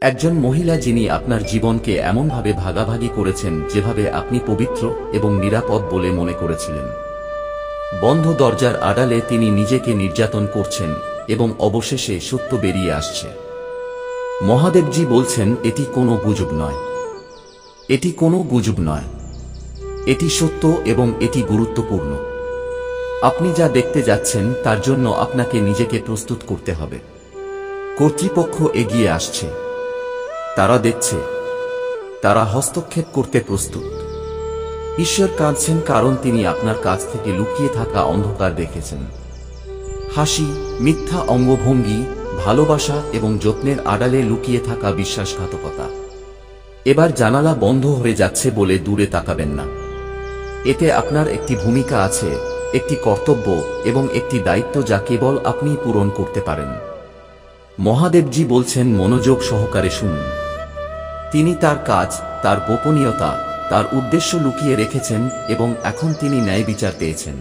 একজন মহিলা যিনি আপনার জীবনকে এমনভাবে ভাগাভাগি করেছেন যেভাবে আপনি পবিত্র এবং নিরাপদ বলে মনে করেছিলেন। বন্ধ দরজার আড়ালে তিনি নিজেকে নির্যাতন করছেন এবং অবশেষে সত্য বেরিয়ে আসছে। মহাদেবজি বলছেন এটি কোনো গুজব নয়, এটি কোনো গুজব নয়, এটি সত্য এবং এটি গুরুত্বপূর্ণ। আপনি যা দেখতে যাচ্ছেন তার জন্য আপনাকে নিজেকে প্রস্তুত করতে হবে। কর্তৃপক্ষ এগিয়ে আসছে, তারা দেখছে, তারা হস্তক্ষেপ করতে প্রস্তুত। ঈশ্বর কাঁদছেন কারণ তিনি আপনার কাছ থেকে লুকিয়ে থাকা অন্ধকার দেখেছেন। হাসি, মিথ্যা অঙ্গভঙ্গি, ভালোবাসা এবং যত্নের আড়ালে লুকিয়ে থাকা বিশ্বাসঘাতকতা। এবার জানালা বন্ধ হয়ে যাচ্ছে বলে দূরে তাকাবেন না। এতে আপনার একটি ভূমিকা আছে, একটি কর্তব্য এবং একটি দায়িত্ব যা কেবল আপনিই পূরণ করতে পারেন। মহাদেবজি বলছেন মনোযোগ সহকারে শুনুন। তিনি তার কাজ, তার গোপনীয়তা, তার উদ্দেশ্য লুকিয়ে রেখেছেন এবং এখন তিনি ন্যায় বিচার পেয়েছেন।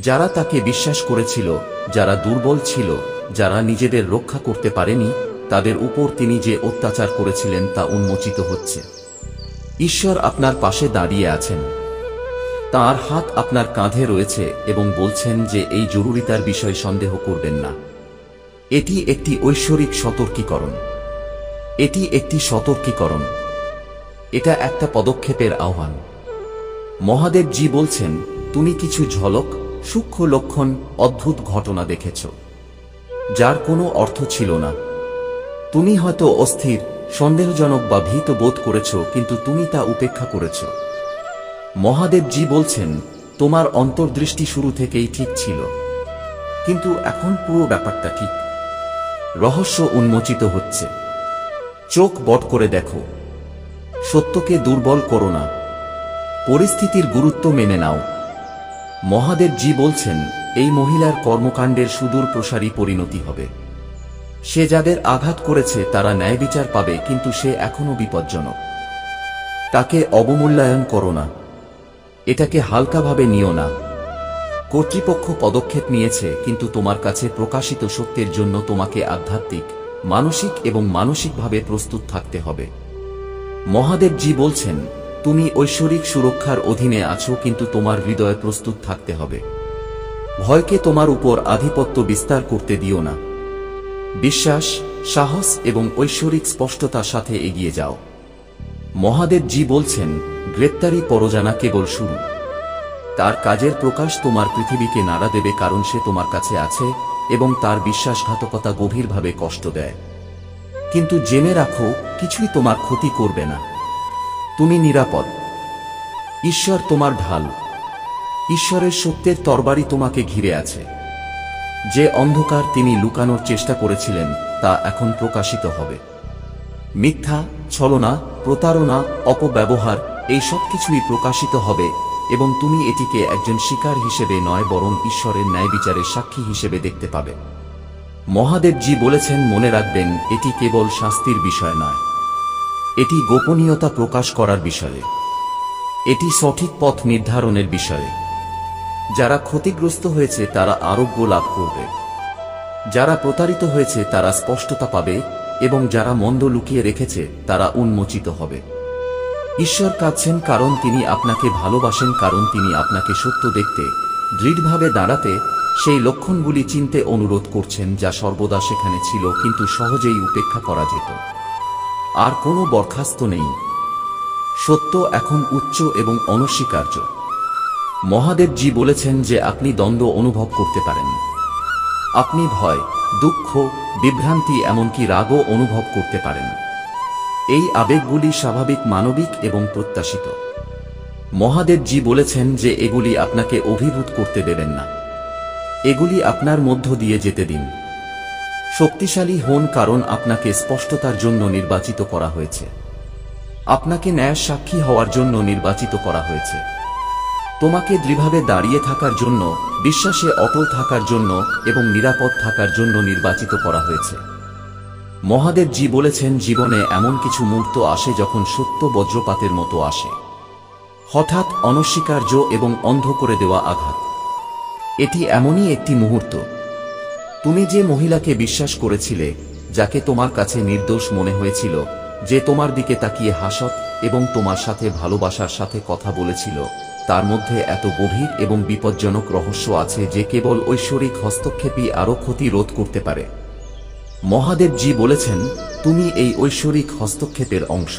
যারা তাকে বিশ্বাস করেছিল, যারা দুর্বল ছিল, যারা নিজেদের রক্ষা করতে পারেনি, তাদের উপর তিনি যে অত্যাচার করেছিলেন তা উন্মোচিত হচ্ছে। ঈশ্বর আপনার পাশে দাঁড়িয়ে আছেন, তাঁর হাত আপনার কাঁধে রয়েছে এবং বলছেন যে এই জরুরিতার বিষয়ে সন্দেহ করবেন না। এটি একটি ঐশ্বরিক সতর্কীকরণ, এটি একটি সতর্কীকরণ, এটা একটা পদক্ষেপের আহ্বান। মহাদেবজি বলছেন তুমি কিছু ঝলক, সূক্ষ্ম লক্ষণ, অদ্ভুত ঘটনা দেখেছ যার কোনো অর্থ ছিল না। তুমি হয়তো অস্থির, সন্দেহজনক বা ভীত বোধ করেছ, কিন্তু তুমি তা উপেক্ষা করেছ। মহাদেবজি বলছেন তোমার অন্তর্দৃষ্টি শুরু থেকেই ঠিক ছিল, কিন্তু এখন পুরো ব্যাপারটা ঠিক। রহস্য উন্মোচিত হচ্ছে। চোখ বট করে দেখো, সত্যকে দুর্বল করো না, পরিস্থিতির গুরুত্ব মেনে নাও। মহাদেবজি বলছেন এই মহিলার কর্মকাণ্ডের সুদূর প্রসারী পরিণতি হবে। সে যাদের আঘাত করেছে তারা ন্যায় বিচার পাবে, কিন্তু সে এখনো বিপজ্জনক। তাকে অবমূল্যায়ন করো না, এটাকে হালকাভাবে নিও না। কর্তৃপক্ষ পদক্ষেপ নিয়েছে, কিন্তু তোমার কাছে প্রকাশিত সত্যের জন্য তোমাকে আধ্যাত্মিক, মানসিক এবং মানসিকভাবে প্রস্তুত থাকতে হবে। মহাদেবজি বলছেন তুমি ঐশ্বরিক সুরক্ষার অধীনে আছো, কিন্তু তোমার হৃদয়ে প্রস্তুত থাকতে হবে। ভয়কে তোমার উপর আধিপত্য বিস্তার করতে দিও না। বিশ্বাস, সাহস এবং ঐশ্বরিক স্পষ্টতার সাথে এগিয়ে যাও। মহাদেবজি বলছেন গ্রেপ্তারি পরজানা কেবল শুরু। তার কাজের প্রকাশ তোমার পৃথিবীকে নাড়া দেবে, কারণ সে তোমার কাছে আছে এবং তার বিশ্বাসঘাতকতা গভীরভাবে কষ্ট দেয়। কিন্তু জেনে রাখো, কিছুই তোমার ক্ষতি করবে না। তুমি নিরাপদ। ঈশ্বর তোমার ঢাল। ঈশ্বরের সত্যের তরবারি তোমাকে ঘিরে আছে। যে অন্ধকার তিনি লুকানোর চেষ্টা করেছিলেন তা এখন প্রকাশিত হবে। মিথ্যা, ছলনা, প্রতারণা, অপব্যবহার, এই সব কিছুই প্রকাশিত হবে এবং তুমি এটিকে একজন শিকার হিসেবে নয়, বরং ঈশ্বরের ন্যায় বিচারের সাক্ষী হিসেবে দেখতে পাবে। মহাদেবজি বলেছেন মনে রাখবেন এটি কেবল শাস্তির বিষয় নয়, এটি গোপনীয়তা প্রকাশ করার বিষয়ে, এটি সঠিক পথ নির্ধারণের বিষয়ে। যারা ক্ষতিগ্রস্ত হয়েছে তারা আরোগ্য লাভ করবে, যারা প্রতারিত হয়েছে তারা স্পষ্টতা পাবে এবং যারা মন্দ লুকিয়ে রেখেছে তারা উন্মোচিত হবে। ঈশ্বর কাঁদছেন কারণ তিনি আপনাকে ভালোবাসেন, কারণ তিনি আপনাকে সত্য দেখতে, দৃঢ়ভাবে দাঁড়াতে, সেই লক্ষণগুলি চিনতে অনুরোধ করছেন যা সর্বদা সেখানে ছিল কিন্তু সহজেই উপেক্ষা করা যেত। আর কোনো বরখাস্ত নেই। সত্য এখন উচ্চ এবং অনস্বীকার্য। মহাদেবজি বলেছেন যে আপনি দ্বন্দ্ব অনুভব করতে পারেন। আপনি ভয়, দুঃখ, বিভ্রান্তি, এমনকি রাগও অনুভব করতে পারেন। এই আবেগগুলি স্বাভাবিক, মানবিক এবং প্রত্যাশিত। মহাদেবজি বলেছেন যে এগুলি আপনাকে অভিভূত করতে দেবেন না, এগুলি আপনার মধ্য দিয়ে যেতে দিন। শক্তিশালী হন, কারণ আপনাকে স্পষ্টতার জন্য নির্বাচিত করা হয়েছে। আপনাকে ন্যায়ের সাক্ষী হওয়ার জন্য নির্বাচিত করা হয়েছে। তোমাকে দৃঢ়ভাবে দাঁড়িয়ে থাকার জন্য, বিশ্বাসে অটল থাকার জন্য এবং নিরাপদ থাকার জন্য নির্বাচিত করা হয়েছে। মহাদেবজি বলেছেন জীবনে এমন কিছু মুহূর্ত আসে যখন সত্য বজ্রপাতের মতো আসে, হঠাৎ, অনস্বীকার্য এবং অন্ধ করে দেওয়া আঘাত। এটি এমনই একটি মুহূর্ত। তুমি যে মহিলাকে বিশ্বাস করেছিলে, যাকে তোমার কাছে নির্দোষ মনে হয়েছিল, যে তোমার দিকে তাকিয়ে হাসত এবং তোমার সাথে ভালোবাসার সাথে কথা বলেছিল, তার মধ্যে এত গভীর এবং বিপজ্জনক রহস্য আছে যে কেবল ঐশ্বরিক হস্তক্ষেপই আরও ক্ষতি রোধ করতে পারে। মহাদেবজি বলেছেন, তুমি এই ঐশ্বরিক হস্তক্ষেপের অংশ।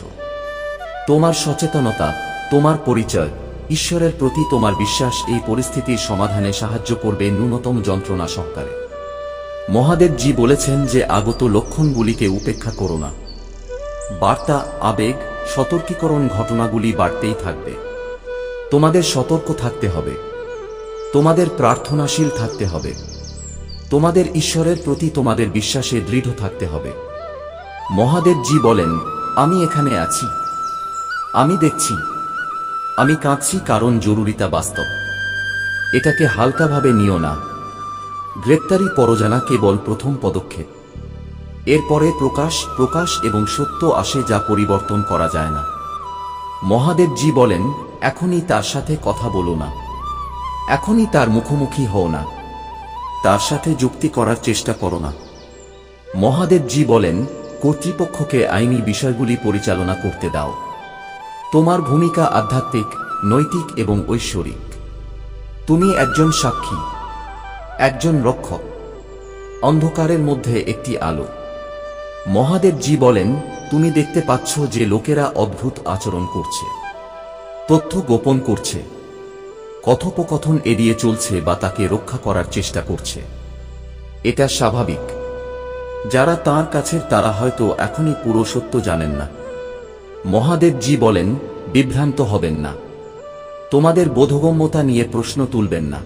তোমার সচেতনতা, তোমার পরিচয়, ঈশ্বরের প্রতি তোমার বিশ্বাস এই পরিস্থিতির সমাধানে সাহায্য করবে ন্যূনতম যন্ত্রণা সহকারে। মহাদেবজি বলেছেন যে আগত লক্ষণগুলিকে উপেক্ষা করো না। বার্তা, আবেগ, সতর্কীকরণ ঘটনাগুলি বাড়তেই থাকবে। তোমাদের সতর্ক থাকতে হবে, তোমাদের প্রার্থনাশীল থাকতে হবে, তোমাদের ঈশ্বরের প্রতি তোমাদের বিশ্বাসে দৃঢ় থাকতে হবে। মহাদেবজি বলেন, আমি এখানে আছি, আমি দেখছি, আমি কাঁদছি, কারণ জরুরিতা বাস্তব। এটাকে হালকাভাবে নিও না। গ্রেপ্তারি পরজানা কেবল প্রথম পদক্ষেপ। এরপরে প্রকাশ এবং সত্য আসে, যা পরিবর্তন করা যায় না। মহাদেবজি বলেন, এখনই তার সাথে কথা বলো না, এখনই তার মুখোমুখি হও না, তার সাথে যুক্তি করার চেষ্টা করো না। মহাদেবজি বলেন, কর্তৃপক্ষকে আইনি বিষয়গুলি পরিচালনা করতে দাও। তোমার ভূমিকা আধ্যাত্মিক, নৈতিক এবং ঐশ্বরিক। তুমি একজন সাক্ষী, একজন রক্ষক, অন্ধকারের মধ্যে একটি আলো। মহাদেবজি বলেন, তুমি দেখতে পাচ্ছ যে লোকেরা অদ্ভুত আচরণ করছে, তথ্য গোপন করছে, কথোপকথন এড়িয়ে চলছে বা তাকে রক্ষা করার চেষ্টা করছে। এটা স্বাভাবিক। যারা তাঁর কাছের তারা হয়তো এখনই পুরো সত্য জানেন না। মহাদেবজি বলেন, বিভ্রান্ত হবেন না, তোমাদের বোধগম্যতা নিয়ে প্রশ্ন তুলবেন না।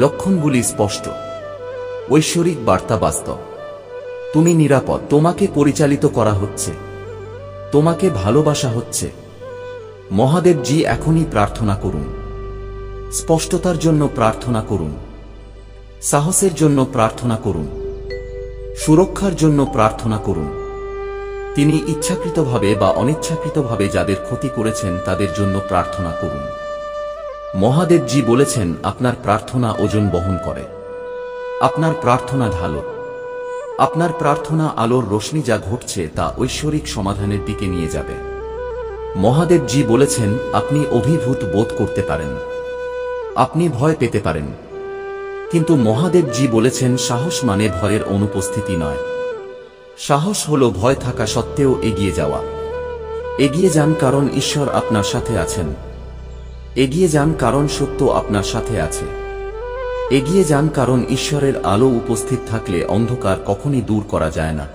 লক্ষণগুলি স্পষ্ট, ঐশ্বরিক বার্তা বাস্তব। তুমি নিরাপদ, তোমাকে পরিচালিত করা হচ্ছে, তোমাকে ভালোবাসা হচ্ছে। মহাদেবজি এখনই প্রার্থনা করুন। স্পষ্টতার জন্য প্রার্থনা করুন, সাহসের জন্য প্রার্থনা করুন, সুরক্ষার জন্য প্রার্থনা করুন। তিনি ইচ্ছাকৃতভাবে বা অনিচ্ছাকৃতভাবে যাদের ক্ষতি করেছেন তাদের জন্য প্রার্থনা করুন। মহাদেবজি বলেছেন, আপনার প্রার্থনা ওজন বহন করে। আপনার প্রার্থনা ঢালো, আপনার প্রার্থনা আলোর রোশনি, যা ঘটছে তা ঐশ্বরিক সমাধানের দিকে নিয়ে যাবে। মহাদেবজি বলেছেন, আপনি অভিভূত বোধ করতে পারেন, আপনি ভয় পেতে পারেন, কিন্তু মহাদেবজি বলেছেন, সাহস মানে ভয়ের অনুপস্থিতি নয়। সাহস হল ভয় থাকা সত্ত্বেও এগিয়ে যাওয়া। এগিয়ে যান, কারণ ঈশ্বর আপনার সাথে আছেন। এগিয়ে যান, কারণ সত্য আপনার সাথে আছে। এগিয়ে যান, কারণ ঈশ্বরের আলো উপস্থিত থাকলে অন্ধকার কখনই দূর করা যায় না।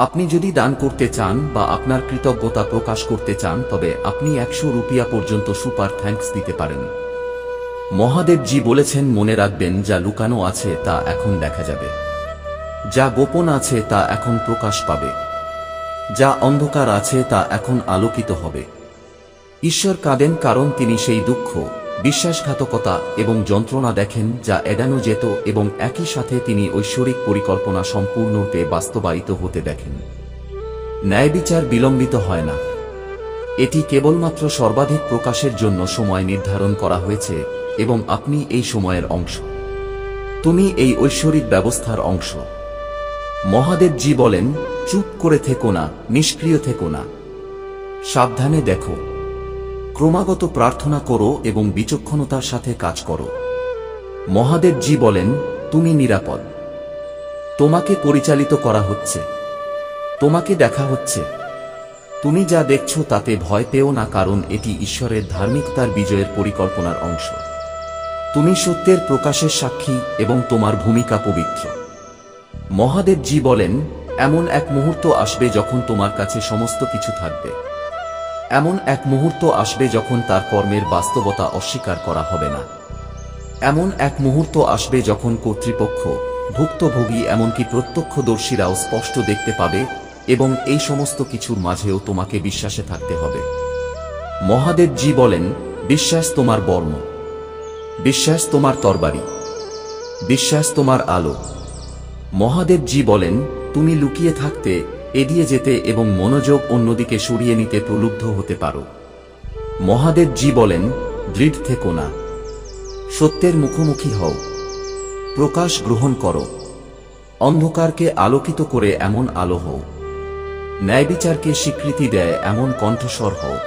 আপনি যদি দান করতে চান বা আপনার কৃতজ্ঞতা প্রকাশ করতে চান, তবে আপনি 100 রুপিয়া পর্যন্ত সুপার থ্যাঙ্কস দিতে পারেন। মহাদেবজি বলেছেন, মনে রাখবেন, যা লুকানো আছে তা এখন দেখা যাবে, যা গোপন আছে তা এখন প্রকাশ পাবে, যা অন্ধকার আছে তা এখন আলোকিত হবে। ঈশ্বর কাঁদেন, কারণ তিনি সেই দুঃখ, বিশ্বাসঘাতকতা এবং যন্ত্রণা দেখেন যা এড়ানো যেত, এবং একই সাথে তিনি ঐশ্বরিক পরিকল্পনা সম্পূর্ণরূপে বাস্তবায়িত হতে দেখেন। ন্যায়বিচার বিলম্বিত হয় না। এটি কেবলমাত্র সর্বাধিক প্রকাশের জন্য সময় নির্ধারণ করা হয়েছে, এবং আপনি এই সময়ের অংশ। তুমি এই ঐশ্বরিক ব্যবস্থার অংশ। মহাদেবজি বলেন, চুপ করে থেকো না, নিষ্ক্রিয় থেকো না, সাবধানে দেখো। ক্রমাগত প্রার্থনা করো এবং বিচক্ষণতার সাথে কাজ করো। মহাদেবজি বলেন, তুমি নিরাপদ, তোমাকে পরিচালিত করা হচ্ছে, তোমাকে দেখা হচ্ছে। তুমি যা দেখছো তাতে ভয় পেও না, কারণ এটি ঈশ্বরের ধার্মিকতার বিজয়ের পরিকল্পনার অংশ। তুমি সত্যের প্রকাশের সাক্ষী এবং তোমার ভূমিকা পবিত্র। মহাদেবজি বলেন, এমন এক মুহূর্ত আসবে যখন তোমার কাছে সমস্ত কিছু থাকবে। এমন এক মুহূর্ত আসবে যখন তার কর্মের বাস্তবতা অস্বীকার করা হবে না। এমন এক মুহূর্ত আসবে যখন কর্তৃপক্ষ, ভুক্তভোগী, এমনকি প্রত্যক্ষদর্শীরাও স্পষ্ট দেখতে পাবে, এবং এই সমস্ত কিছুর মাঝেও তোমাকে বিশ্বাসে থাকতে হবে। মহাদেবজি বলেন, বিশ্বাস তোমার বর্ম, বিশ্বাস তোমার তরবারি, বিশ্বাস তোমার আলো। মহাদেবজি বলেন, তুমি লুকিয়ে থাকতে, এড়িয়ে যেতে এবং মনোযোগ অন্যদিকে সরিয়ে নিতে প্রলুব্ধ হতে পারো। মহাদেবজি বলেন, দৃঢ় থেকো না, সত্যের মুখোমুখি হও, প্রকাশ গ্রহণ করো, অন্ধকারকে আলোকিত করে এমন আলো হও, ন্যায়বিচারকে স্বীকৃতি দেয় এমন কণ্ঠস্বর হও,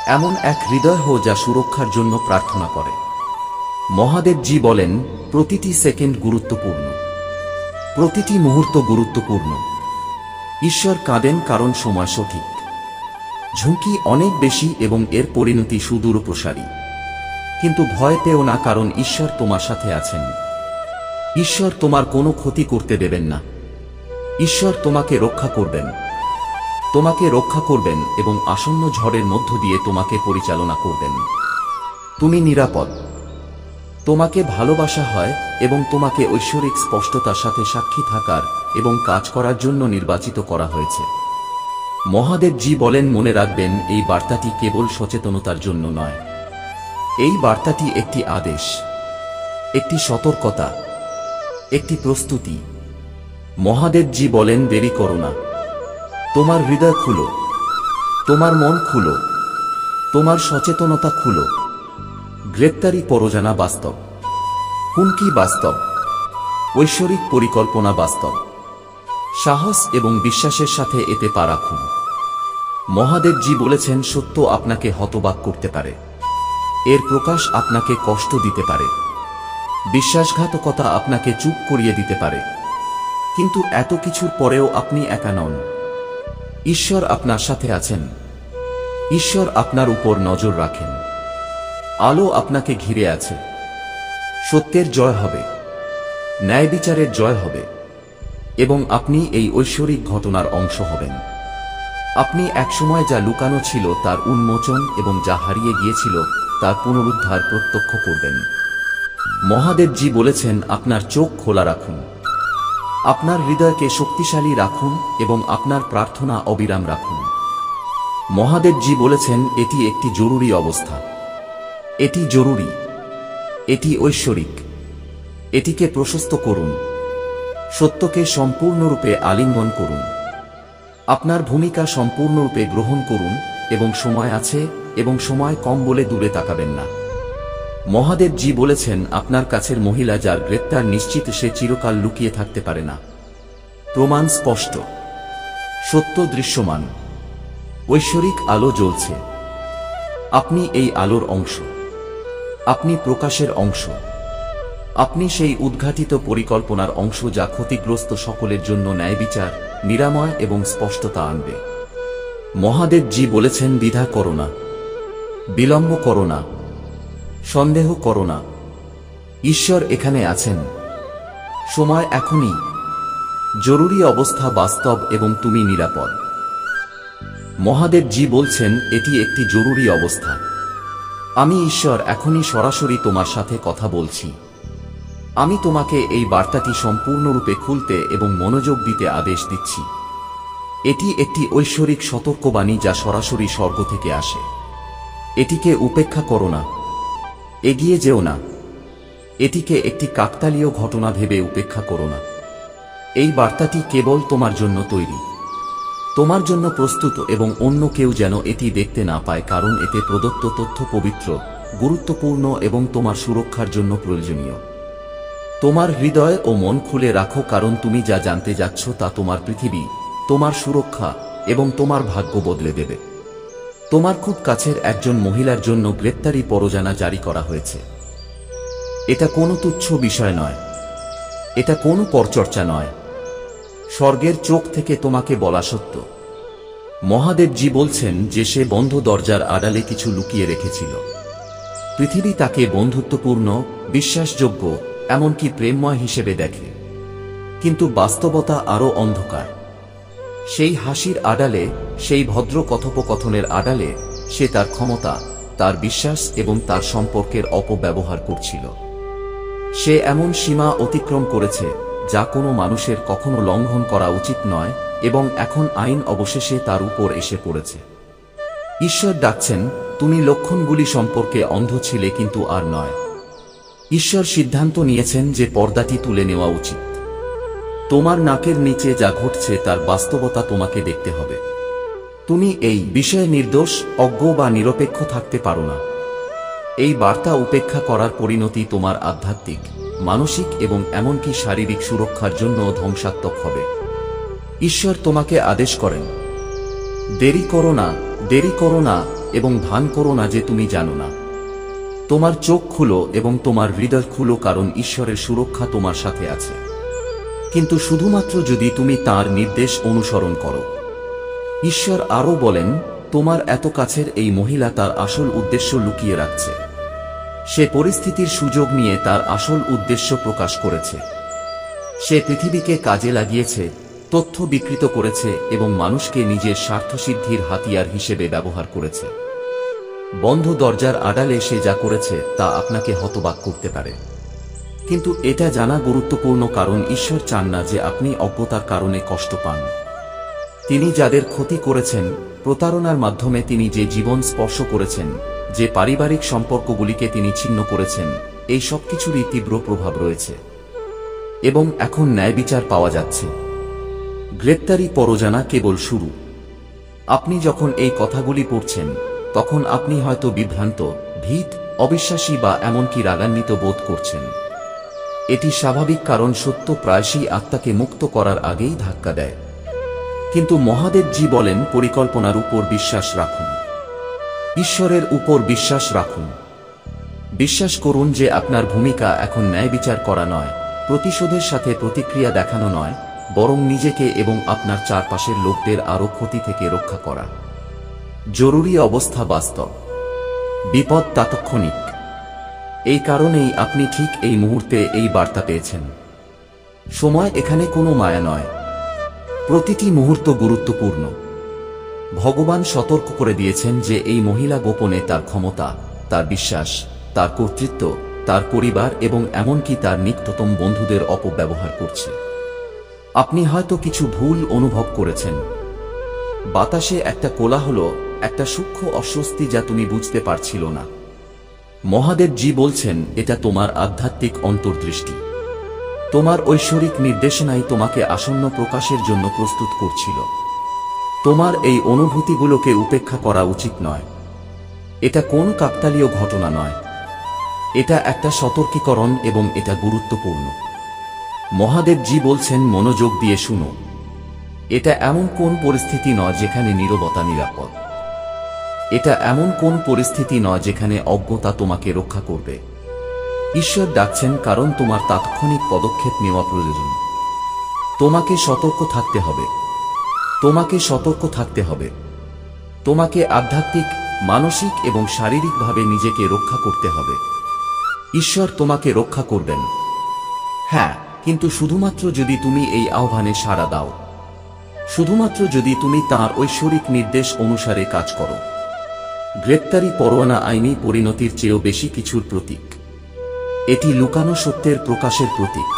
এমন এক হৃদয় হও যা সুরক্ষার জন্য প্রার্থনা করে। মহাদেবজি বলেন, প্রতিটি সেকেন্ড গুরুত্বপূর্ণ, প্রতিটি মুহূর্ত গুরুত্বপূর্ণ। ঈশ্বর কাঁদেন কারণ সময় সঠিক। ঝুঁকি অনেক বেশি এবং এর পরিণতি সুদূর প্রসারী। কিন্তু ভয় পেও না, কারণ ঈশ্বর তোমার সাথে আছেন। ঈশ্বর তোমার কোনো ক্ষতি করতে দেবেন না। ঈশ্বর তোমাকে রক্ষা করবেন, তোমাকে রক্ষা করবেন এবং আসন্ন ঝড়ের মধ্য দিয়ে তোমাকে পরিচালনা করবেন। তুমি নিরাপদ। তোমাকে ভালোবাসা হয় এবং তোমাকে ঐশ্বরিক স্পষ্টতার সাথে সাক্ষী থাকার এবং কাজ করার জন্য নির্বাচিত করা হয়েছে। মহাদেবজি বলেন, মনে রাখবেন, এই বার্তাটি কেবল সচেতনতার জন্য নয়। এই বার্তাটি একটি আদেশ, একটি সতর্কতা, একটি প্রস্তুতি। মহাদেবজি বলেন, দেরি করো না। তোমার হৃদয় খুলো, তোমার মন খুলো, তোমার সচেতনতা খুলো। গ্রেপ্তারি পরোজানা বাস্তব, হুমকি বাস্তব, ঐশ্বরিক পরিকল্পনা বাস্তব। সাহস এবং বিশ্বাসের সাথে এতে পা রাখুন। মহাদেবজি বলেছেন, সত্য আপনাকে হতবাক করতে পারে, এর প্রকাশ আপনাকে কষ্ট দিতে পারে, বিশ্বাসঘাতকতা আপনাকে চুপ করিয়ে দিতে পারে, কিন্তু এত কিছুর পরেও আপনি একা নন। ঈশ্বর আপনার সাথে আছেন। ঈশ্বর আপনার উপর নজর রাখেন। আলো আপনাকে ঘিরে আছে। সত্যের জয় হবে, ন্যায় বিচারের জয় হবে, এবং আপনি এই ঐশ্বরিক ঘটনার অংশ হবেন। আপনি একসময় যা লুকানো ছিল তার উন্মোচন এবং যা হারিয়ে গিয়েছিল তার পুনরুদ্ধার প্রত্যক্ষ করবেন। মহাদেবজি বলেছেন, আপনার চোখ খোলা রাখুন, আপনার হৃদয়কে শক্তিশালী রাখুন এবং আপনার প্রার্থনা অবিরাম রাখুন। মহাদেবজি বলেছেন, এটি একটি জরুরি অবস্থা। এটি জরুরি, এটি ঐশ্বরিক। এটিকে প্রশস্ত করুন, সত্যকে সম্পূর্ণরূপে আলিঙ্গন করুন, আপনার ভূমিকা সম্পূর্ণরূপে গ্রহণ করুন, এবং সময় আছে এবং সময় কম বলে দূরে তাকাবেন না। মহাদেবজি বলেছেন, আপনার কাছের মহিলা যার গ্রেপ্তার নিশ্চিত, সে চিরকাল লুকিয়ে থাকতে পারে না। প্রমাণ স্পষ্ট, সত্য দৃশ্যমান, ঐশ্বরিক আলো জ্বলছে। আপনি এই আলোর অংশ, আপনি প্রকাশের অংশ, আপনি সেই উদ্ঘাটিত পরিকল্পনার অংশ যা ক্ষতিগ্রস্ত সকলের জন্য ন্যায়বিচার, নিরাময় এবং স্পষ্টতা আনবে। মহাদেবজি বলেছেন, দ্বিধা করো না, বিলম্ব করো না, সন্দেহ করো না। ঈশ্বর এখানে আছেন। সময় এখনই। জরুরি অবস্থা বাস্তব এবং তুমি নিরাপদ। মহাদেবজি বলছেন, এটি একটি জরুরি অবস্থা। আমি ঈশ্বর এখনই সরাসরি তোমার সাথে কথা বলছি। আমি তোমাকে এই বার্তাটি সম্পূর্ণরূপে খুলতে এবং মনোযোগ দিতে আদেশ দিচ্ছি। এটি একটি ঐশ্বরিক সতর্কবাণী যা সরাসরি স্বর্গ থেকে আসে। এটিকে উপেক্ষা করো না, এগিয়ে যেও না। এটিকে একটি কাকতালীয় ঘটনা ভেবে উপেক্ষা করো না। এই বার্তাটি কেবল তোমার জন্য তৈরি, তোমার জন্য প্রস্তুত, এবং অন্য কেউ যেন এটি দেখতে না পায়, কারণ এতে প্রদত্ত তথ্য পবিত্র, গুরুত্বপূর্ণ এবং তোমার সুরক্ষার জন্য প্রয়োজনীয়। তোমার হৃদয় ও মন খুলে রাখো, কারণ তুমি যা জানতে যাচ্ছ তা তোমার পৃথিবী, তোমার সুরক্ষা এবং তোমার ভাগ্য বদলে দেবে। তোমার খুব কাছের একজন মহিলার জন্য গ্রেপ্তারি পরোয়ানা জারি করা হয়েছে। এটা কোনো তুচ্ছ বিষয় নয়, এটা কোনো পরচর্চা নয়। স্বর্গের চোখ থেকে তোমাকে বলা সত্য। মহাদেবজি বলছেন যে সে বন্ধ দরজার আড়ালে কিছু লুকিয়ে রেখেছিল। পৃথিবী তাকে বন্ধুত্বপূর্ণ, বিশ্বাসযোগ্য, এমনকি প্রেমময় হিসেবে দেখে, কিন্তু বাস্তবতা আরো অন্ধকার। সেই হাসির আড়ালে, সেই ভদ্র কথোপকথনের আড়ালে সে তার ক্ষমতা, তার বিশ্বাস এবং তার সম্পর্কের অপব্যবহার করছিল। সে এমন সীমা অতিক্রম করেছে যা কোনো মানুষের কখনো লঙ্ঘন করা উচিত নয়, এবং এখন আইন অবশেষে তার উপর এসে পড়েছে। ঈশ্বর ডাকছেন, তুমি লক্ষণগুলি সম্পর্কে অন্ধ ছিলে, কিন্তু আর নয়। ঈশ্বর সিদ্ধান্ত নিয়েছেন যে পর্দাটি তুলে নেওয়া উচিত। তোমার নাকের নিচে যা ঘটছে তার বাস্তবতা তোমাকে দেখতে হবে। তুমি এই বিষয়ে নির্দোষ, অজ্ঞ বা নিরপেক্ষ থাকতে পারো না। এই বার্তা উপেক্ষা করার পরিণতি তোমার আধ্যাত্মিক, মানসিক এবং এমনকি শারীরিক সুরক্ষার জন্য ধ্বংসাত্মক হবে। ঈশ্বর তোমাকে আদেশ করেন, দেরি করো না এবং ভান করো না যে তুমি জানো না। তোমার চোখ খুলো এবং তোমার হৃদয় খুলো, কারণ ঈশ্বরের সুরক্ষা তোমার সাথে আছে, কিন্তু শুধুমাত্র যদি তুমি তাঁর নির্দেশ অনুসরণ করো। ঈশ্বর আরও বলেন, তোমার এত কাছের এই মহিলা তার আসল উদ্দেশ্য লুকিয়ে রাখছে। সে পরিস্থিতির সুযোগ নিয়ে তার আসল উদ্দেশ্য প্রকাশ করেছে। সে পৃথিবীকে কাজে লাগিয়েছে, তথ্য বিকৃত করেছে এবং মানুষকে নিজের স্বার্থসিদ্ধির হাতিয়ার হিসেবে ব্যবহার করেছে। বন্ধ দরজার আড়ালে সে যা করেছে তা আপনাকে হতবাক করতে পারে, কিন্তু এটা জানা গুরুত্বপূর্ণ, কারণ ঈশ্বর চান না যে আপনি অজ্ঞতার কারণে কষ্ট পান। তিনি যাদের ক্ষতি করেছেন, প্রতারণার মাধ্যমে তিনি যে জীবন স্পর্শ করেছেন, যে পারিবারিক সম্পর্কগুলিকে তিনি ছিন্ন করেছেন, এই সবকিছুরই তীব্র প্রভাব রয়েছে এবং এখন ন্যায়বিচার পাওয়া যাচ্ছে। গ্রেপ্তারি পরোজানা কেবল শুরু। আপনি যখন এই কথাগুলি পড়ছেন, তখন আপনি হয়তো বিভ্রান্ত, ভীত, অবিশ্বাসী বা এমনকি রাগান্বিত বোধ করছেন। এটি স্বাভাবিক, কারণ সত্য প্রায়শই আত্মাকে মুক্ত করার আগেই ধাক্কা দেয়। কিন্তু মহাদেবজি বলেন, পরিকল্পনার উপর বিশ্বাস রাখুন, ঈশ্বরের উপর বিশ্বাস রাখুন। বিশ্বাস করুন যে আপনার ভূমিকা এখন ন্যায়বিচার করা নয়, প্রতিশোধের সাথে প্রতিক্রিয়া দেখানো নয়, বরং নিজেকে এবং আপনার চারপাশের লোকদের আরও ক্ষতি থেকে রক্ষা করা। জরুরি অবস্থা বাস্তব, বিপদ তাৎক্ষণিক। এই কারণেই আপনি ঠিক এই মুহূর্তে এই বার্তা পেয়েছেন। সময় এখানে কোনো মায়া নয়, প্রতিটি মুহূর্ত গুরুত্বপূর্ণ। ভগবান সতর্ক করে দিয়েছেন যে এই মহিলা গোপনে তার ক্ষমতা, তার বিশ্বাস, তার কর্তৃত্ব, তার পরিবার এবং এমনকি তার নিকটতম বন্ধুদের অপব্যবহার করছে। আপনি হয়তো কিছু ভুল অনুভব করেছেন। বাতাসে একটা কোলাহল, একটা সূক্ষ্ম অস্বস্তি যা তুমি বুঝতে পারছিল না। মহাদেবজি বলছেন, এটা তোমার আধ্যাত্মিক অন্তর্দৃষ্টি। তোমার ঐশ্বরিক নির্দেশনাই তোমাকে আসন্ন প্রকাশের জন্য প্রস্তুত করছিল। তোমার এই অনুভূতিগুলোকে উপেক্ষা করা উচিত নয়। এটা কোন কাকতালীয় ঘটনা নয়, এটা একটা সতর্কীকরণ এবং এটা গুরুত্বপূর্ণ। মহাদেবজি বলছেন, মনোযোগ দিয়ে শুনো। এটা এমন কোন পরিস্থিতি নয় যেখানে নীরবতা নিরাপদ। এটা এমন কোন পরিস্থিতি নয় যেখানে অজ্ঞতা তোমাকে রক্ষা করবে। ঈশ্বর ডাকছেন, কারণ তোমার তাৎক্ষণিক পদক্ষেপ নেওয়া প্রয়োজন। তোমাকে সতর্ক থাকতে হবে, তোমাকে সতর্ক থাকতে হবে। তোমাকে আধ্যাত্মিক, মানসিক এবং শারীরিকভাবে নিজেকে রক্ষা করতে হবে। ঈশ্বর তোমাকে রক্ষা করবেন, হ্যাঁ, কিন্তু শুধুমাত্র যদি তুমি এই আহ্বানে সাড়া দাও, শুধুমাত্র যদি তুমি তাঁর ঐশ্বরিক নির্দেশ অনুসারে কাজ করো। গ্রেপ্তারি পরোয়ানা আইনি পরিণতির চেয়েও বেশি কিছুর প্রতীক। এটি লুকানো সত্যের প্রকাশের প্রতীক।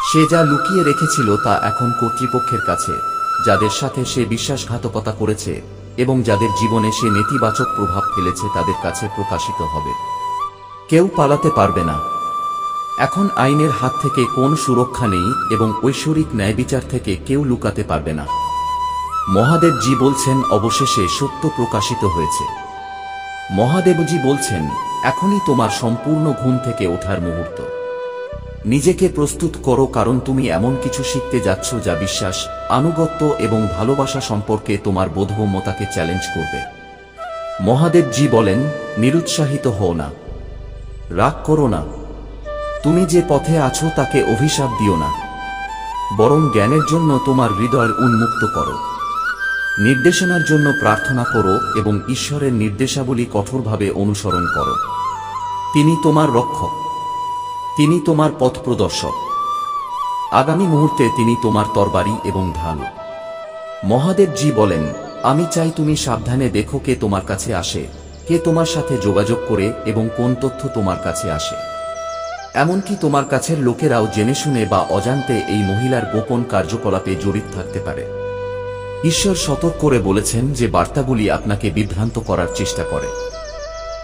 সে যা লুকিয়ে রেখেছিল তা এখন কর্তৃপক্ষের কাছে, যাদের সাথে সে বিশ্বাসঘাতকতা করেছে এবং যাদের জীবনে সে নেতিবাচক প্রভাব ফেলেছে তাদের কাছে প্রকাশিত হবে। কেউ পালাতে পারবে না। এখন আইনের হাত থেকে কোনো সুরক্ষা নেই এবং ঐশ্বরিক ন্যায়বিচার থেকে কেউ লুকাতে পারবে না। মহাদেবজি বলছেন, অবশেষে সত্য প্রকাশিত হয়েছে। মহাদেবজি বলছেন, এখনই তোমার সম্পূর্ণ ঘুম থেকে ওঠার মুহূর্ত। নিজেকে প্রস্তুত করো, কারণ তুমি এমন কিছু শিখতে যাচ্ছ যা বিশ্বাস, আনুগত্য এবং ভালোবাসা সম্পর্কে তোমার বোধগম্যতাকে চ্যালেঞ্জ করবে। মহাদেবজি বলেন, নিরুৎসাহিত হও না, রাগ করো না। তুমি যে পথে আছো তাকে অভিশাপ দিও না, বরং জ্ঞানের জন্য তোমার হৃদয় উন্মুক্ত করো। নির্দেশনার জন্য প্রার্থনা করো এবং ঈশ্বরের নির্দেশাবলী কঠোরভাবে অনুসরণ করো। তিনি তোমার রক্ষক, তিনি তোমার পথ প্রদর্শক। আগামী মুহূর্তে তিনি তোমার তরবারি এবং ঢাল। মহাদেবজি বলেন, আমি চাই তুমি সাবধানে দেখো কে তোমার কাছে আসে, কে তোমার সাথে যোগাযোগ করে এবং কোন তথ্য তোমার কাছে আসে। এমনকি তোমার কাছের লোকেরাও জেনে শুনে বা অজান্তে এই মহিলার গোপন কার্যকলাপে জড়িত থাকতে পারে। ঈশ্বর সতর্ক করে বলেছেন যে বার্তাগুলি আপনাকে বিভ্রান্ত করার চেষ্টা করে।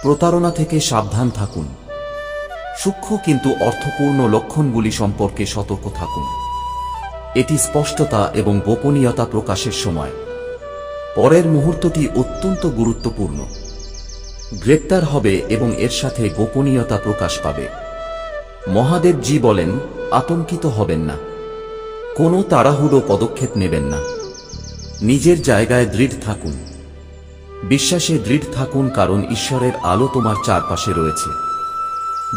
প্রতারণা থেকে সাবধান থাকুন। সূক্ষ্ম কিন্তু অর্থপূর্ণ লক্ষণগুলি সম্পর্কে সতর্ক থাকুন। এটি স্পষ্টতা এবং গোপনীয়তা প্রকাশের সময়। পরের মুহূর্তটি অত্যন্ত গুরুত্বপূর্ণ। গ্রেপ্তার হবে এবং এর সাথে গোপনীয়তা প্রকাশ পাবে। মহাদেবজি বলেন, আতঙ্কিত হবেন না, কোনো তাড়াহুড়ো পদক্ষেপ নেবেন না। নিজের জায়গায় দৃঢ় থাকুন, বিশ্বাসে দৃঢ় থাকুন, কারণ ঈশ্বরের আলো তোমার চারপাশে রয়েছে।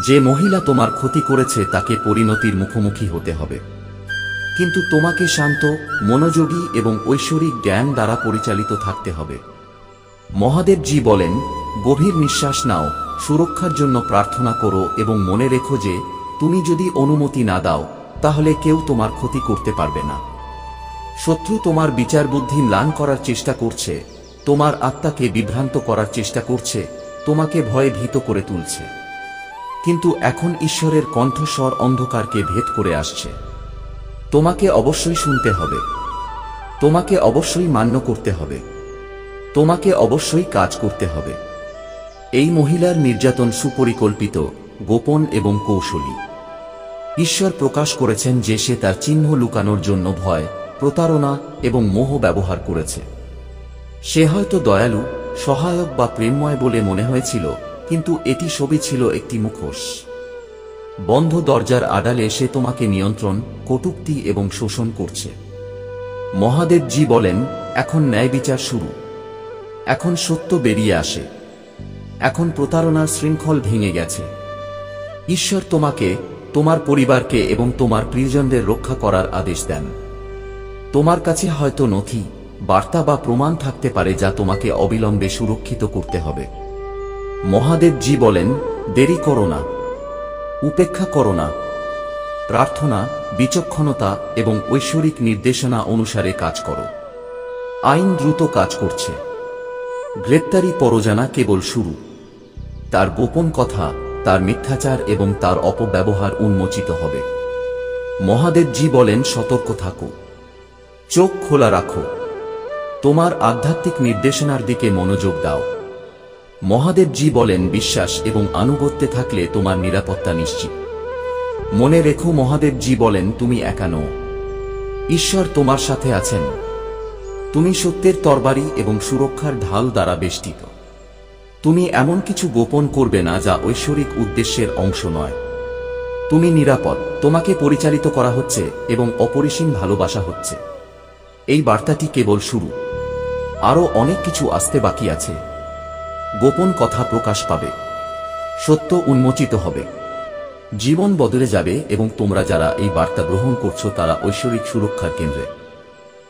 যে মহিলা তোমার ক্ষতি করেছে তাকে পরিণতির মুখোমুখি হতে হবে, কিন্তু তোমাকে শান্ত, মনোযোগী এবং ঐশ্বরিক জ্ঞান দ্বারা পরিচালিত থাকতে হবে। মহাদেবজি বলেন, গভীর নিঃশ্বাস নাও, সুরক্ষার জন্য প্রার্থনা করো এবং মনে রেখো যে তুমি যদি অনুমতি না দাও তাহলে কেউ তোমার ক্ষতি করতে পারবে না। শত্রু তোমার বিচার বুদ্ধি ম্লান করার চেষ্টা করছে, তোমার আত্মাকে বিভ্রান্ত করার চেষ্টা করছে, তোমাকে ভয়ে ভীত করে তুলছে। কিন্তু এখন ঈশ্বরের কণ্ঠস্বর অন্ধকারকে ভেদ করে আসছে। তোমাকে অবশ্যই শুনতে হবে, তোমাকে অবশ্যই মান্য করতে হবে, তোমাকে অবশ্যই কাজ করতে হবে। এই মহিলার নির্যাতন সুপরিকল্পিত, গোপন এবং কৌশলী। ঈশ্বর প্রকাশ করেছেন যে সে তার চিহ্ন লুকানোর জন্য ভয়, প্রতারণা এবং মোহ ব্যবহার করেছে। সে হয়তো দয়ালু, সহায়ক বা প্রেমময় বলে মনে হয়েছিল, কিন্তু এটি সবই ছিল একটি মুখোশ। বন্ধ দরজার আড়ালে সে তোমাকে নিয়ন্ত্রণ, কটূক্তি এবং শোষণ করছে। মহাদেবজি বলেন, এখন ন্যায় বিচার শুরু, এখন সত্য বেরিয়ে আসে, এখন প্রতারণার শৃঙ্খল ভেঙে গেছে। ঈশ্বর তোমাকে, তোমার পরিবারকে এবং তোমার প্রিয়জনদের রক্ষা করার আদেশ দেন। তোমার কাছে হয়তো নথি, বার্তা বা প্রমাণ থাকতে পারে যা তোমাকে অবিলম্বে সুরক্ষিত করতে হবে। মহাদেবজি বলেন, দেরি করো না, উপেক্ষা করো না। প্রার্থনা, বিচক্ষণতা এবং ঐশ্বরিক নির্দেশনা অনুসারে কাজ করো। আইন দ্রুত কাজ করছে। গ্রেপ্তারি পরোজানা কেবল শুরু। তার গোপন কথা, তার মিথ্যাচার এবং তার অপব্যবহার উন্মোচিত হবে। মহাদেবজি বলেন, সতর্ক থাকো, চোখ খোলা রাখো, তোমার আধ্যাত্মিক নির্দেশনার দিকে মনোযোগ দাও। মহাদেবজি বলেন, বিশ্বাস এবং আনুগত্যে থাকলে তোমার নিরাপত্তা নিশ্চিত। মনে রেখো, মহাদেবজি বলেন, তুমি একা নও, ঈশ্বর তোমার সাথে আছেন। তুমি সত্যের তরবারি এবং সুরক্ষার ঢাল দ্বারা বেষ্টিত। তুমি এমন কিছু গোপন করবে না যা ঐশ্বরিক উদ্দেশ্যের অংশ নয়। তুমি নিরাপদ, তোমাকে পরিচালিত করা হচ্ছে এবং অপরিসীম ভালোবাসা হচ্ছে। এই বার্তাটি কেবল শুরু, আরও অনেক কিছু আসতে বাকি আছে। গোপন কথা প্রকাশ পাবে, সত্য উন্মোচিত হবে, জীবন বদলে যাবে এবং তোমরা যারা এই বার্তা গ্রহণ করছো তারা ঐশ্বরিক সুরক্ষার কেন্দ্রে।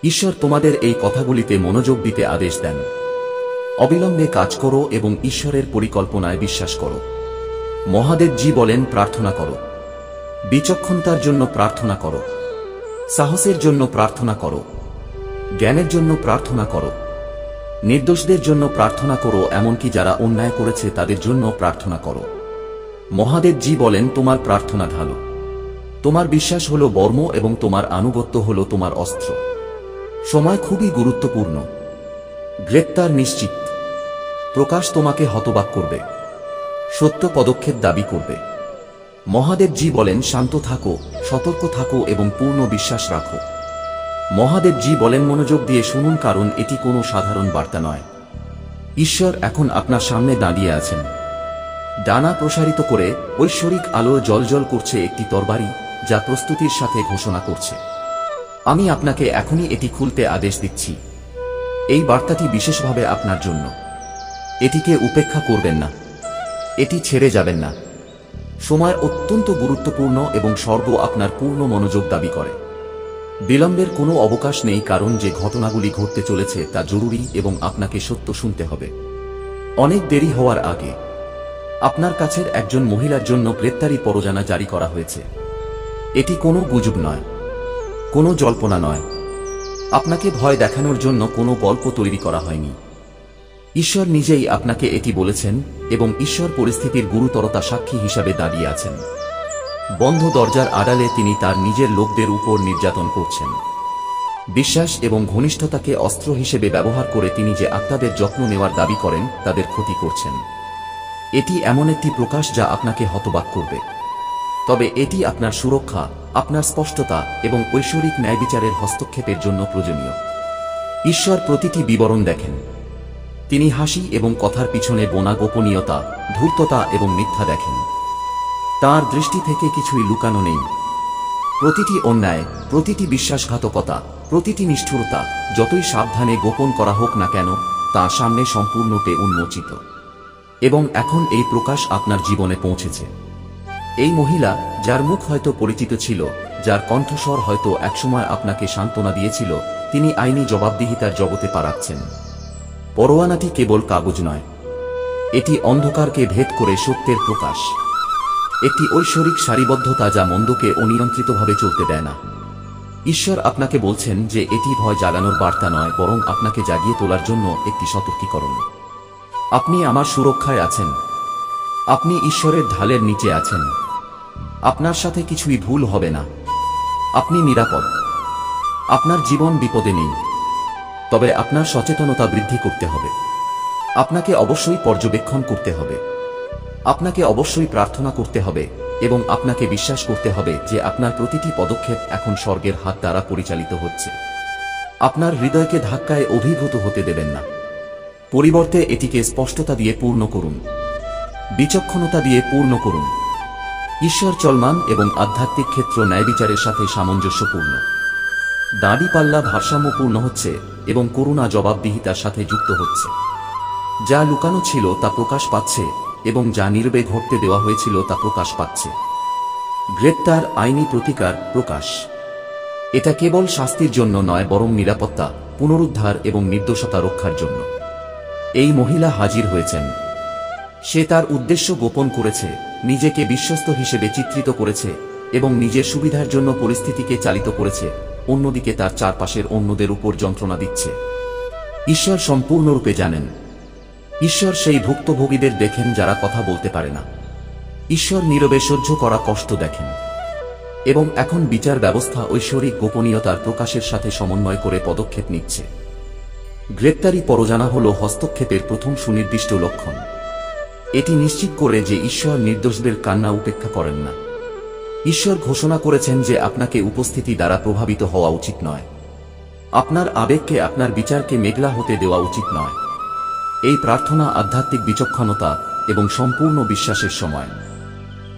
ঈশ্বর তোমাদের এই কথাগুলিতে মনোযোগ দিতে আদেশ দেন। অবিলম্বে কাজ করো এবং ঈশ্বরের পরিকল্পনায় বিশ্বাস করো। মহাদেবজি বলেন, প্রার্থনা করো, বিচক্ষণতার জন্য প্রার্থনা করো, সাহসের জন্য প্রার্থনা করো, জ্ঞানের জন্য প্রার্থনা করো, নির্দোষদের জন্য প্রার্থনা করো, এমনকি যারা অন্যায় করেছে তাদের জন্য প্রার্থনা করো। মহাদেবজি বলেন, তোমার প্রার্থনা ঢালো, তোমার বিশ্বাস হলো বর্ম এবং তোমার আনুগত্য হলো তোমার অস্ত্র। সময় খুবই গুরুত্বপূর্ণ। গ্রেপ্তার নিশ্চিত। প্রকাশ তোমাকে হতবাক করবে, সত্য পদক্ষেপ দাবি করবে। মহাদেবজি বলেন, শান্ত থাকো, সতর্ক থাকো এবং পূর্ণ বিশ্বাস রাখো। মহাদেবজি বলেন, মনোযোগ দিয়ে শুনুন, কারণ এটি কোনো সাধারণ বার্তা নয়। ঈশ্বর এখন আপনার সামনে দাঁড়িয়ে আছেন। ডানা প্রসারিত করে ঐশ্বরিক আলো জ্বলজ্বল করছে একটি তরবারি, যা প্রস্তুতির সাথে ঘোষণা করছে, আমি আপনাকে এখনই এটি খুলতে আদেশ দিচ্ছি। এই বার্তাটি বিশেষভাবে আপনার জন্য। এটিকে উপেক্ষা করবেন না, এটি ছেড়ে যাবেন না। সময় অত্যন্ত গুরুত্বপূর্ণ এবং স্বর্গ আপনার পূর্ণ মনোযোগ দাবি করে। বিলম্বের কোনো অবকাশ নেই, কারণ যে ঘটনাগুলি ঘটতে চলেছে তা জরুরি এবং আপনাকে সত্য শুনতে হবে। অনেক দেরি হওয়ার আগে আপনার কাছের একজন মহিলার জন্য গ্রেপ্তারি পরোয়ানা জারি করা হয়েছে। এটি কোনো গুজব নয়, কোনো জল্পনা নয়, আপনাকে ভয় দেখানোর জন্য কোনো গল্প তৈরি করা হয়নি। ঈশ্বর নিজেই আপনাকে এটি বলেছেন এবং ঈশ্বর পরিস্থিতির গুরুতরতা সাক্ষী হিসাবে দাঁড়িয়ে আছেন। বন্ধ দরজার আড়ালে তিনি তার নিজের লোকদের উপর নির্যাতন করছেন। বিশ্বাস এবং ঘনিষ্ঠতাকে অস্ত্র হিসেবে ব্যবহার করে তিনি যে আত্মাদের যত্ন নেওয়ার দাবি করেন তাদের ক্ষতি করছেন। এটি এমন একটি প্রকাশ যা আপনাকে হতবাক করবে, তবে এটি আপনার সুরক্ষা, আপনার স্পষ্টতা এবং ঐশ্বরিক ন্যায়বিচারের হস্তক্ষেপের জন্য প্রয়োজনীয়। ঈশ্বর প্রতিটি বিবরণ দেখেন। তিনি হাসি এবং কথার পিছনে বোনা গোপনীয়তা, ধূর্ততা এবং মিথ্যা দেখেন। তার দৃষ্টি থেকে কিছুই লুকানো নেই। প্রতিটি অন্যায়, প্রতিটি বিশ্বাসঘাতকতা, প্রতিটি নিষ্ঠুরতা যতই সাবধানে গোপন করা হোক না কেন, তার সামনে সম্পূর্ণরূপে উন্মোচিত। এবং এখন এই প্রকাশ আপনার জীবনে পৌঁছেছে। এই মহিলা, যার মুখ হয়তো পরিচিত ছিল, যার কণ্ঠস্বর হয়তো একসময় আপনাকে সান্ত্বনা দিয়েছিল, তিনি আইনি জবাবদিহিতার জগতে পা রাখছেন। পরোয়ানাটি কেবল কাগজ নয়, এটি অন্ধকারকে ভেদ করে সত্যের প্রকাশ। একটি ঐশ্বরিক সারিবদ্ধতা যা মন্দকে অনিয়ন্ত্রিতভাবে চলতে দেয় না। ঈশ্বর আপনাকে বলছেন যে এটি ভয় জাগানোর বার্তা নয়, বরং আপনাকে জাগিয়ে তোলার জন্য একটি সতর্কীকরণ। আপনি আমার সুরক্ষায় আছেন। আপনি ঈশ্বরের ঢালের নিচে আছেন। আপনার সাথে কিছুই ভুল হবে না। আপনি নিরাপদ। আপনার জীবন বিপদে নেই। তবে আপনার সচেতনতা বৃদ্ধি করতে হবে। আপনাকে অবশ্যই পর্যবেক্ষণ করতে হবে। আপনাকে অবশ্যই প্রার্থনা করতে হবে এবং আপনাকে বিশ্বাস করতে হবে যে আপনার প্রতিটি পদক্ষেপ এখন স্বর্গের হাত দ্বারা পরিচালিত হচ্ছে। আপনার হৃদয়কে ধাক্কায় অভিভূত হতে দেবেন না। পরিবর্তে এটিকে স্পষ্টতা দিয়ে পূর্ণ করুন, বিচক্ষণতা দিয়ে পূর্ণ করুন। ঈশ্বর চলমান এবং আধ্যাত্মিক ক্ষেত্র ন্যায়বিচারের সাথে সামঞ্জস্যপূর্ণ। দাঁড়িপাল্লা ভারসাম্যপূর্ণ হচ্ছে এবং করুণা জবাবদিহিতার সাথে যুক্ত হচ্ছে। যা লুকানো ছিল তা প্রকাশ পাচ্ছে এবং যা নীরবে ঘটতে দেওয়া হয়েছিল তা প্রকাশ পাচ্ছে। গ্রেপ্তার, আইনি প্রতিকার, প্রকাশ। এটা কেবল শাস্তির জন্য নয়, বরং নিরাপত্তা, পুনরুদ্ধার এবং নির্দোষতা রক্ষার জন্য। এই মহিলা হাজির হয়েছেন। সে তার উদ্দেশ্য গোপন করেছে, নিজেকে বিশ্বস্ত হিসেবে চিত্রিত করেছে এবং নিজের সুবিধার জন্য পরিস্থিতিকে চালিত করেছে, অন্যদিকে তার চারপাশের অন্যদের উপর যন্ত্রণা দিচ্ছে। ঈশ্বর সম্পূর্ণরূপে জানেন। ঈশ্বর সেই ভুক্তভোগীদের দেখেন যারা কথা বলতে পারে না। ঈশ্বর নীরবে সহ্য করা কষ্ট দেখেন। এবং এখন বিচার ব্যবস্থা ঐশ্বরিক গোপনীয়তার প্রকাশের সাথে সমন্বয় করে পদক্ষেপ নিচ্ছে। গ্রেপ্তারি পরোয়ানা হল হস্তক্ষেপের প্রথম সুনির্দিষ্ট লক্ষণ। এটি নিশ্চিত করে যে ঈশ্বর নির্দোষদের কান্না উপেক্ষা করেন না। ঈশ্বর ঘোষণা করেছেন যে আপনাকে উপস্থিতি দ্বারা প্রভাবিত হওয়া উচিত নয়। আপনার আবেগকে, আপনার বিচারকে মেঘলা হতে দেওয়া উচিত নয়। এই প্রার্থনা আধ্যাত্মিক বিচক্ষণতা এবং সম্পূর্ণ বিশ্বাসের সময়।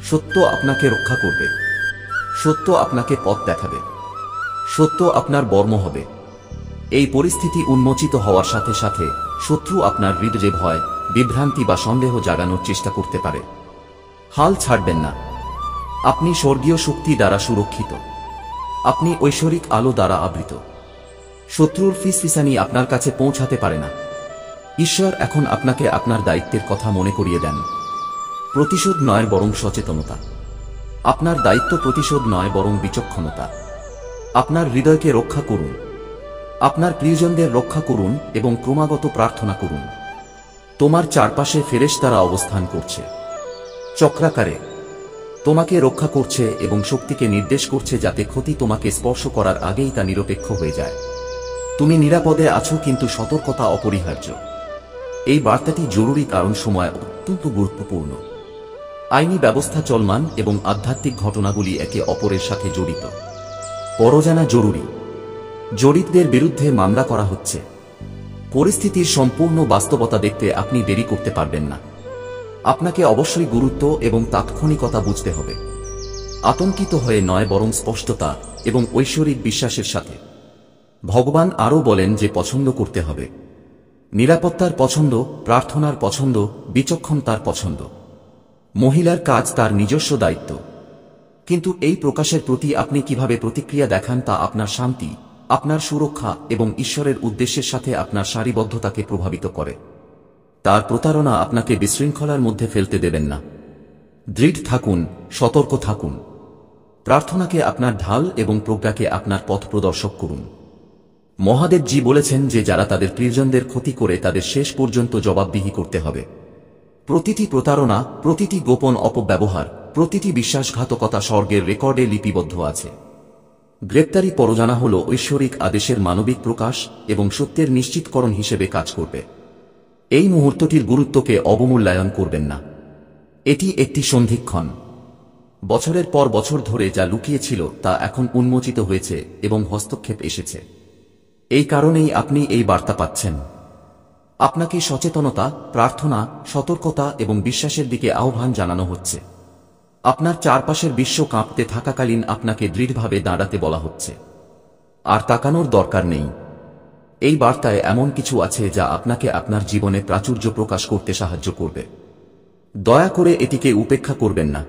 সত্য আপনাকে রক্ষা করবে। সত্য আপনাকে পথ দেখাবে। সত্য আপনার বর্ম হবে। এই পরিস্থিতি উন্মোচিত হওয়ার সাথে সাথে শত্রু আপনার হৃদয়ে ভয়, বিভ্রান্তি বা সন্দেহ জাগানোর চেষ্টা করতে পারে। হাল ছাড়বেন না। আপনি স্বর্গীয় শক্তি দ্বারা সুরক্ষিত। আপনি ঐশ্বরিক আলো দ্বারা আবৃত। শত্রুর ফিসফিসানি আপনার কাছে পৌঁছাতে পারে না। ঈশ্বর এখন আপনাকে আপনার দায়িত্বের কথা মনে করিয়ে দেন। প্রতিশোধ নয়, বরং সচেতনতা। আপনার দায়িত্ব প্রতিশোধ নয়, বরং বিচক্ষণতা। আপনার হৃদয়কে রক্ষা করুন। আপনার প্রিয়জনদের রক্ষা করুন এবং ক্রমাগত প্রার্থনা করুন। তোমার চারপাশে ফেরেশতারা অবস্থান করছে, চক্রাকারে তোমাকে রক্ষা করছে এবং শক্তিকে নির্দেশ করছে যাতে ক্ষতি তোমাকে স্পর্শ করার আগেই তা নিরপেক্ষ হয়ে যায়। তুমি নিরাপদে আছো, কিন্তু সতর্কতা অপরিহার্য। এই বার্তাটি জরুরি কারণ সময় অত্যন্ত গুরুত্বপূর্ণ। আইনি ব্যবস্থা চলমান এবং আধ্যাত্মিক ঘটনাগুলি একে অপরের সাথে জড়িত। পরোয়ানা জরুরি। জড়িতদের বিরুদ্ধে মামলা করা হচ্ছে। পরিস্থিতির সম্পূর্ণ বাস্তবতা দেখতে আপনি দেরি করতে পারবেন না। আপনাকে অবশ্যই গুরুত্ব এবং তাৎক্ষণিকতা বুঝতে হবে। আতঙ্কিত হয়ে নয়, বরং স্পষ্টতা এবং ঐশ্বরিক বিশ্বাসের সাথে। ভগবান আরও বলেন যে পছন্দ করতে হবে। নিরাপত্তার পছন্দ, প্রার্থনার পছন্দ, বিচক্ষণতার পছন্দ। মহিলার কাজ তার নিজস্ব দায়িত্ব। কিন্তু এই প্রকাশের প্রতি আপনি কিভাবে প্রতিক্রিয়া দেখান তা আপনার শান্তি, আপনার সুরক্ষা এবং ঈশ্বরের উদ্দেশ্যের সাথে আপনার সারিবদ্ধতাকে প্রভাবিত করে। তার প্রতারণা আপনাকে বিশৃঙ্খলার মধ্যে ফেলতে দেবেন না। দৃঢ় থাকুন, সতর্ক থাকুন। প্রার্থনাকে আপনার ঢাল এবং প্রজ্ঞাকে আপনার পথ প্রদর্শক করুন। মহাদেবজি বলেছেন যে যারা তাদের প্রিয়জনদের ক্ষতি করে তাদের শেষ পর্যন্ত জবাবদিহি করতে হবে। প্রতিটি প্রতারণা, প্রতিটি গোপন অপব্যবহার, প্রতিটি বিশ্বাসঘাতকতা স্বর্গের রেকর্ডে লিপিবদ্ধ আছে। গ্রেপ্তারি পরোয়ানা হল ঐশ্বরিক আদেশের মানবিক প্রকাশ এবং সত্যের নিশ্চিতকরণ হিসেবে কাজ করবে। এই মুহূর্তটির গুরুত্বকে অবমূল্যায়ন করবেন না। এটি একটি সন্ধিক্ষণ। বছরের পর বছর ধরে যা লুকিয়েছিল তা এখন উন্মোচিত হয়েছে এবং হস্তক্ষেপ এসেছে। এই কারণেই আপনি এই বার্তা পাচ্ছেন। আপনাকে সচেতনতা, প্রার্থনা, সতর্কতা এবং বিশ্বাসের দিকে আহ্বান জানানো হচ্ছে। আপনার চারপাশের বিশ্ব কাঁপতে থাকাকালীন আপনাকে দৃঢ়ভাবে দাঁড়াতে বলা হচ্ছে। আর তাকানোর দরকার নেই। এই বার্তায় এমন কিছু আছে যা আপনাকে আপনার জীবনে প্রাচুর্য প্রকাশ করতে সাহায্য করবে। দয়া করে এটিকে উপেক্ষা করবেন না।